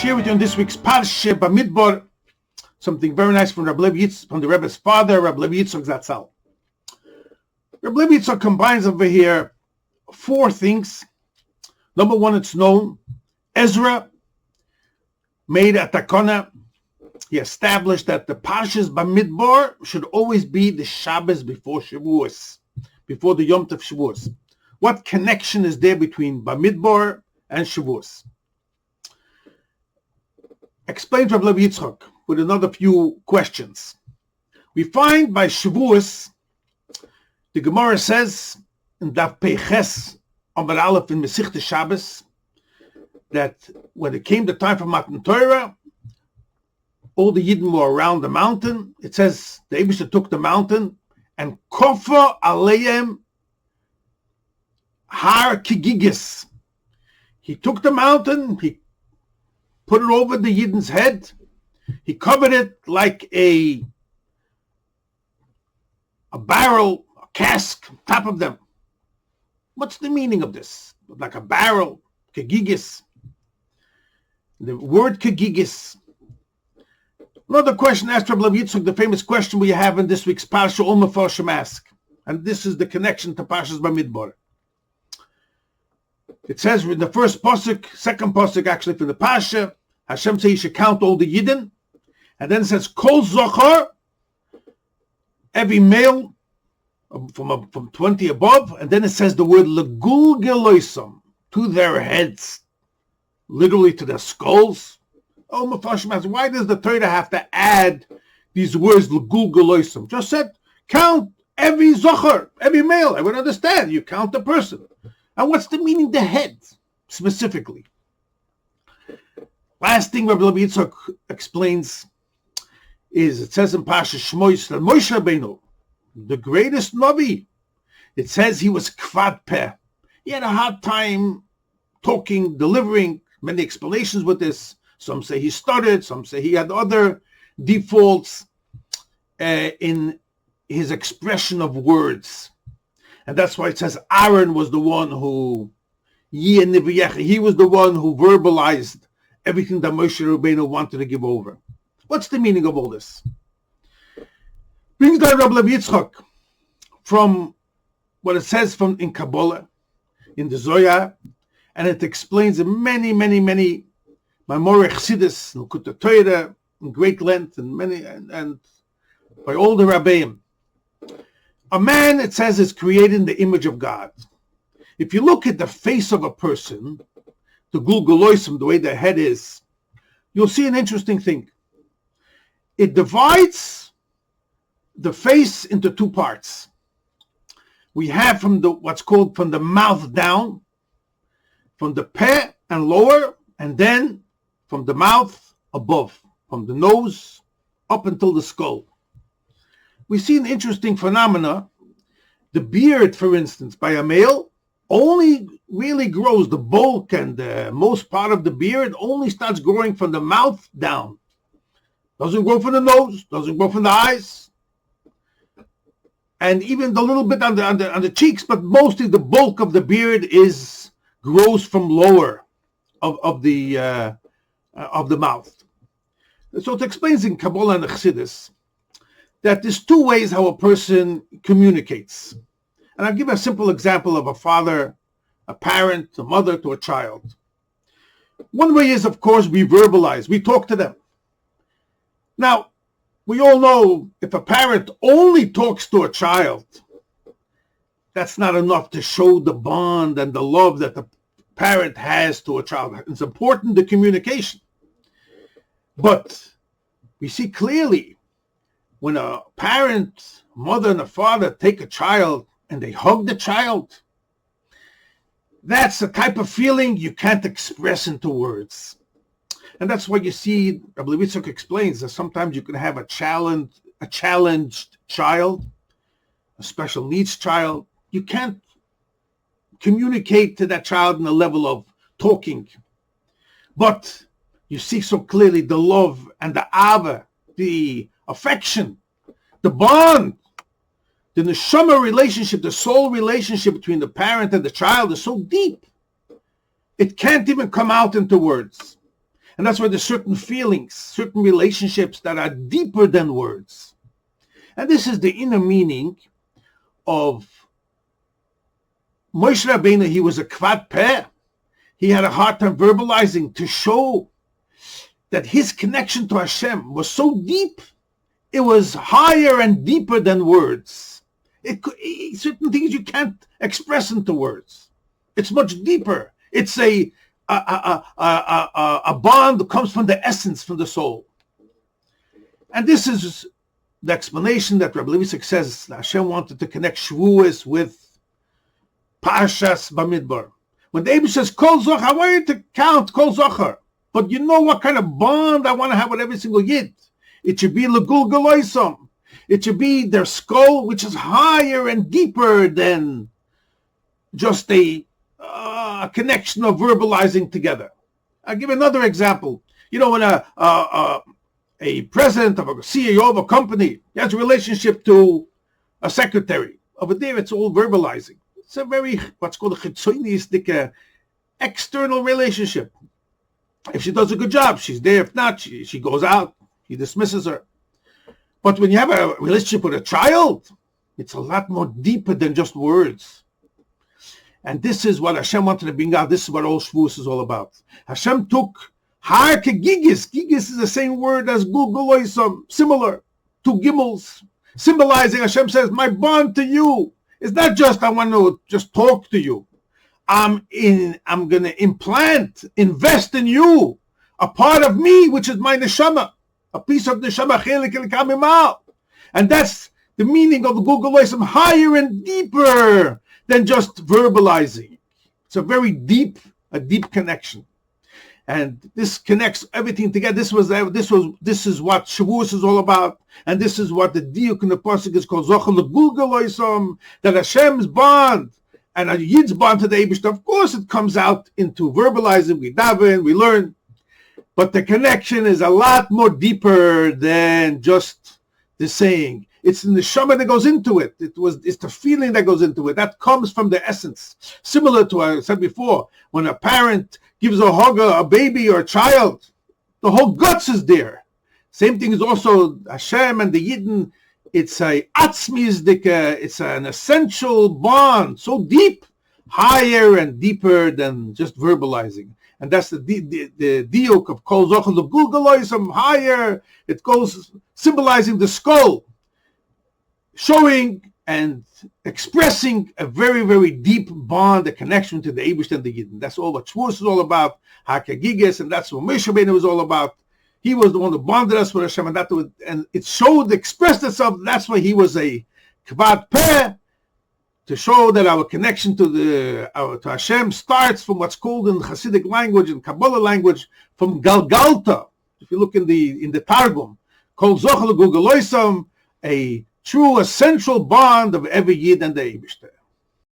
share with you in this week's Parshas במדבר something very nice from Rabbi Yitzchok, from the Rebbe's father, Rabbi Yitzchok Zatzal. Rabbi Yitzchok combines over here four things. Number one, it's known, Ezra made a takana. He established that the Parshas במדבר should always be the Shabbos before Shavuos, before the Yom Tov Shavuos. What connection is there between במדבר and Shavuos? Explains Rabbi Yitzchok with another few questions. We find by Shavuos, the Gemara says in Daf Peiches Amar Aleph in Mesichta Shabbos, that when it came the time for Matan Torah, all the Yidden were around the mountain. It says the Eibusha took the mountain and kofa aleim har kigigis. He took the mountain, he put it over the Yidden's head, he covered it like a barrel, a cask, on top of them. What's the meaning of this? Like a barrel, kegigis. The word kegigis. Another question asked Rabbi Yitzchok, the famous question we have in this week's Parsha, all Mefarshim ask. And this is the connection to Parshas במדבר. It says in the first pasuk, second pasuk actually for the Parsha, Hashem says you should count all the Yidden. And then it says, Kol Zochar, every male from 20 above. And then it says the word Legul Geloisam, to their heads, literally to their skulls. Oh, Mefarshim asks, why does the Torah have to add these words Legul Geloisam? Just said, count every Zochar, every male. I would understand. You count the person. And what's the meaning, the head, specifically? Last thing Rabbi Yitzchok explains is, it says in Parshas Shmois that Moshe Rabbeinu, the greatest Navi, it says he was kvad peh. He had a hard time talking, delivering, many explanations with this. Some say he stuttered, some say he had other defaults in his expression of words. And that's why it says Aaron was the one who, he was the one who verbalized everything that Moshe Rabbeinu wanted to give over. What's the meaning of all this? Brings down Rabbi Yitzchok from what it says from in Kabbalah, in the Zohar, and it explains in many Mamorei Chassidus, Nukut Torah, in great length, and many and by all the Rabbeim. A man, it says, is created in the image of God. If you look at the face of a person, the gulguloisim, the way their head is, you'll see an interesting thing. It divides the face into two parts. We have from the what's called from the mouth down, from the peh and lower, and then from the mouth above, from the nose up until the skull. We see an interesting phenomena. The beard, for instance, by a male only really grows, the bulk and the most part of the beard only starts growing from the mouth down. Doesn't grow from the nose, doesn't grow from the eyes, and even the little bit on the cheeks, but mostly the bulk of the beard grows from lower of the mouth. So it explains in Kabbalah and Chassidus that there's two ways how a person communicates. And I'll give a simple example of a father, a parent, a mother to a child. One way is, of course, we verbalize, we talk to them. Now, we all know if a parent only talks to a child, that's not enough to show the bond and the love that the parent has to a child. It's important, the communication. But we see clearly when a parent, mother and a father take a child and they hug the child, that's a type of feeling you can't express into words. And that's why you see, Rabbi Yitzchok explains that sometimes you can have a challenged child, a special needs child. You can't communicate to that child in the level of talking. But you see so clearly the love and the ava, the affection, the bond, the neshama relationship, the soul relationship between the parent and the child is so deep. It can't even come out into words. And that's why there's certain feelings, certain relationships that are deeper than words. And this is the inner meaning of Moshe Rabbeinu. He was a kvad peh. He had a hard time verbalizing to show that his connection to Hashem was so deep. It was higher and deeper than words. Certain things you can't express into words. It's much deeper. It's a bond that comes from the essence, from the soul. And this is the explanation that Rabbi Levi says that Hashem wanted to connect Shavuos with Parshas Bamidbar. When the Rebbe says Kol Zochar, I want you to count Kol Zochar, but you know what kind of bond I want to have with every single Yid. It should be Legul Galoisam. It should be their skull, which is higher and deeper than just a connection of verbalizing together. I'll give another example. You know, when a president of a CEO of a company has a relationship to a secretary, over there it's all verbalizing. It's a very, what's called a chitzonistic external relationship. If she does a good job, she's there. If not, she goes out. He dismisses her. But when you have a relationship with a child, it's a lot more deeper than just words. And this is what Hashem wanted to bring out. This is what all Shavuos is all about. Hashem took har kegigis. Gigis is the same word as gulguloisam, similar to gimels, symbolizing Hashem says, my bond to you is not just I want to just talk to you. I'm going to invest in you, a part of me, which is my neshama, a piece of neshama chelik elikamal. And that's the meaning of the gulguloisam, higher and deeper than just verbalizing. It's a very deep connection, and this connects everything together. This is what Shavuos is all about, and this is what the diuk in the pasuk is called Zochar legulgaloisam, that Hashem's bond and a Yid's bond to the Eibishter. Of course, it comes out into verbalizing. We daven, we learn, but the connection is a lot more deeper than just the saying. It's the neshama that goes into it. It's the feeling that goes into it. That comes from the essence. Similar to what I said before, when a parent gives a hug a baby or a child, the whole guts is there. Same thing is also Hashem and the Yidden. It's a atzmizdika. It's an essential bond, so deep, higher and deeper than just verbalizing. And that's the diuk of Kol Zochar Legulgaloisam, higher. It goes symbolizing the skull, showing and expressing a very, very deep bond, a connection to the Eibush and the Yidden. That's all what Shavuos is all about, Hakagiges, and that's what Moshe Rabbeinu was all about. He was the one who bonded us with Hashem, and it showed, expressed itself. That's why he was a kvad peh, to show that our connection to Hashem starts from what's called in Hasidic language and Kabbalah language from Galgalta. If you look in the Targum, Kol Zochar Legulgaloisam, a true essential bond of every Yid and the Eibishter.